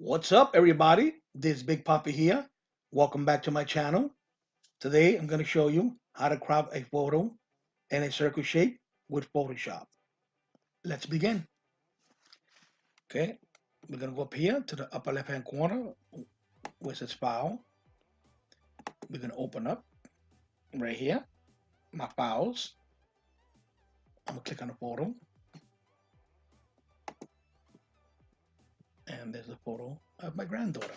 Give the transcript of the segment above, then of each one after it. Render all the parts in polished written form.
What's up, everybody? This is Big Papa here. Welcome back to my channel. Today, I'm going to show you how to crop a photo in a circle shape with Photoshop. Let's begin. Okay, we're going to go up here to the upper left-hand corner where it says File. We're going to open up right here, my files. I'm going to click on the photo, and there's a photo of my granddaughter.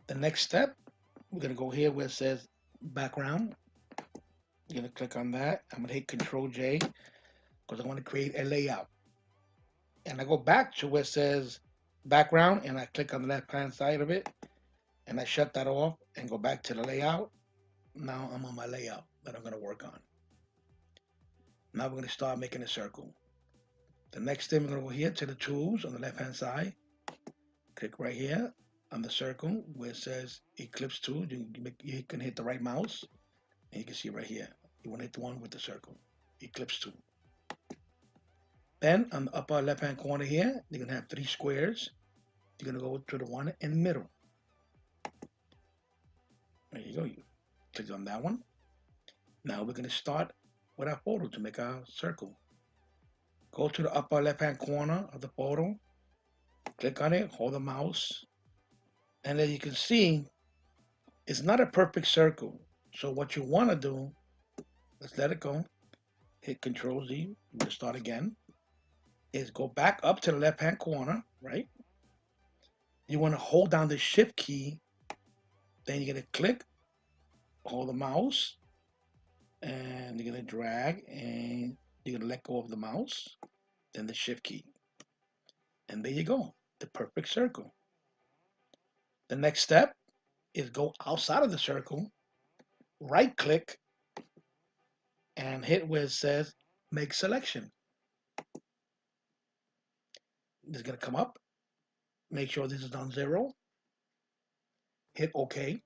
The next step, we're going to go here where it says Background. You're going to click on that. I'm going to hit Control J because I want to create a layout. And I go back to where it says background and I click on the left hand side of it and I shut that off and go back to the layout. Now I'm on my layout that I'm going to work on. Now we're going to start making a circle. The next thing, we're going to go here to the tools on the left hand side. Click right here on the circle where it says Eclipse tool. You can hit the right mouse and you can see right here. You want to hit the one with the circle, Eclipse tool. Then on the upper left hand corner here, you're going to have three squares. You're going to go to the one in the middle. There you go. You click on that one. Now we're going to start with our photo to make our circle. Go to the upper left hand corner of the photo. Click on it. Hold the mouse. And as you can see, it's not a perfect circle. So what you want to do, let's let it go. Hit Control Z. We'll start again. Is go back up to the left hand corner, right? You want to hold down the Shift key. Then you're going to click, hold the mouse, and you're going to drag and you're going to let go of the mouse, then the Shift key. And there you go, the perfect circle. The next step is go outside of the circle, right click, and hit where it says make selection. It's going to come up. Make sure this is on 0. Hit OK.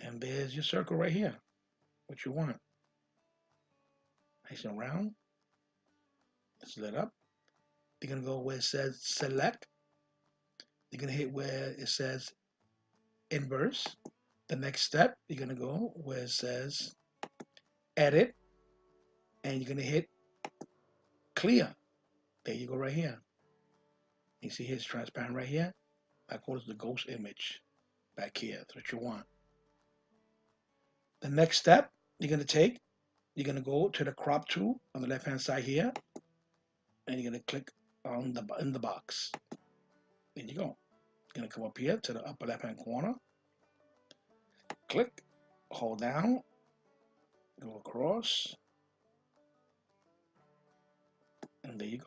And there's your circle right here, what you want. Nice and round. It's lit up. You're going to go where it says select. You're going to hit where it says inverse. The next step, you're going to go where it says edit. And you're going to hit clear. There you go right here. You see here it's transparent right here. I call it the ghost image back here. That's what you want. The next step you're going to take, you're going to go to the crop tool on the left hand side here. And you're going to click on in the box. There you go. You're going to come up here to the upper left hand corner. Click, hold down, go across. And there you go.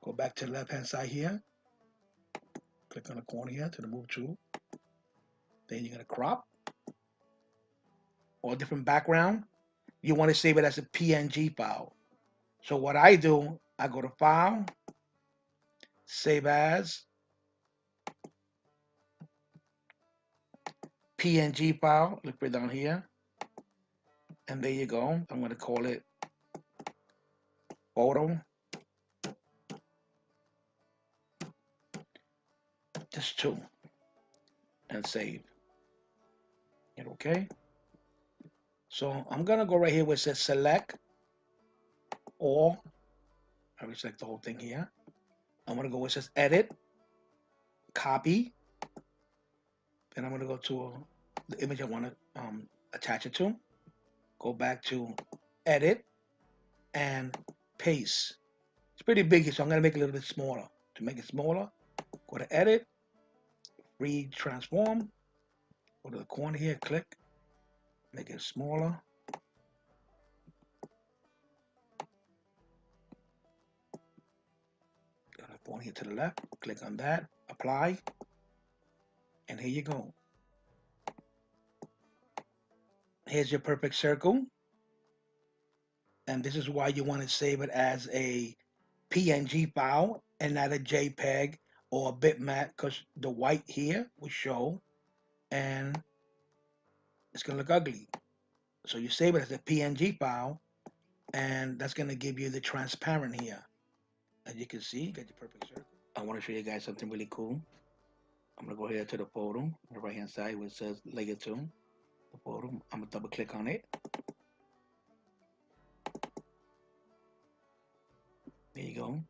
Go back to the left hand side here. Click on the corner here to the move tool. Then you're going to crop or a different background. You want to save it as a PNG file. So what I do, I go to File, Save As, PNG file. Look right down here. And there you go. I'm going to call it Photo. Just 2. And save. Hit OK. So I'm going to go right here where it says Select All. I will select the whole thing here. I'm going to go where it says Edit, Copy. Then I'm going to go to the image I want to attach it to. Go back to Edit and Paste. It's pretty big here, so I'm going to make it a little bit smaller. To make it smaller, go to Edit, Free Transform. Go to the corner here, click, make it smaller. Go to the corner here to the left, click on that, apply, and here you go. Here's your perfect circle. And this is why you want to save it as a PNG file and not a JPEG or a bitmap, because the white here will show and it's going to look ugly. So you save it as a PNG file and that's going to give you the transparent here. As you can see, you got your perfect circle. I want to show you guys something really cool. I'm gonna go here to the photo on the right hand side where it says layer 2. The photo. I'm gonna double click on it. There you go.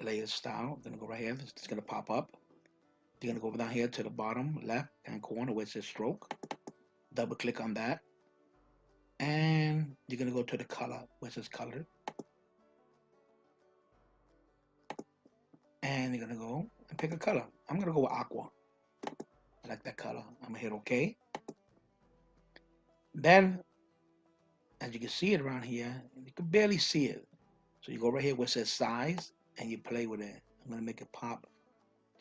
Layer style. I'm gonna go right here. It's gonna pop up. You're gonna go down here to the bottom left hand corner where it says stroke. Double click on that. And you're gonna go to the color where it says color. And you're gonna go and pick a color. I'm gonna go with aqua. I like that color. I'm gonna hit OK. Then, as you can see it around here, you can barely see it. So you go right here where it says size and you play with it. I'm gonna make it pop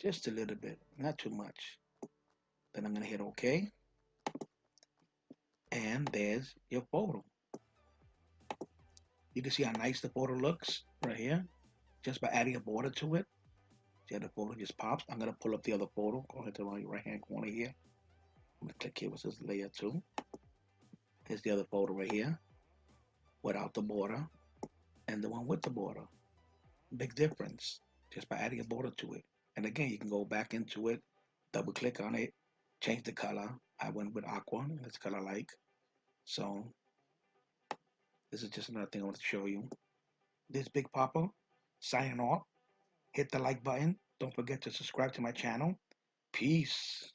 just a little bit, not too much. Then I'm gonna hit OK. And there's your photo. You can see how nice the photo looks right here, just by adding a border to it. See how the photo just pops? I'm gonna pull up the other photo. Go ahead to my right hand corner here. I'm gonna click here where it says layer 2. Here's the other photo right here, without the border, and the one with the border. Big difference, just by adding a border to it. And again, you can go back into it, double click on it, change the color. I went with aqua, that's the color I like. So this is just another thing I want to show you. This Big Papa signing off. Hit the like button. Don't forget to subscribe to my channel. Peace.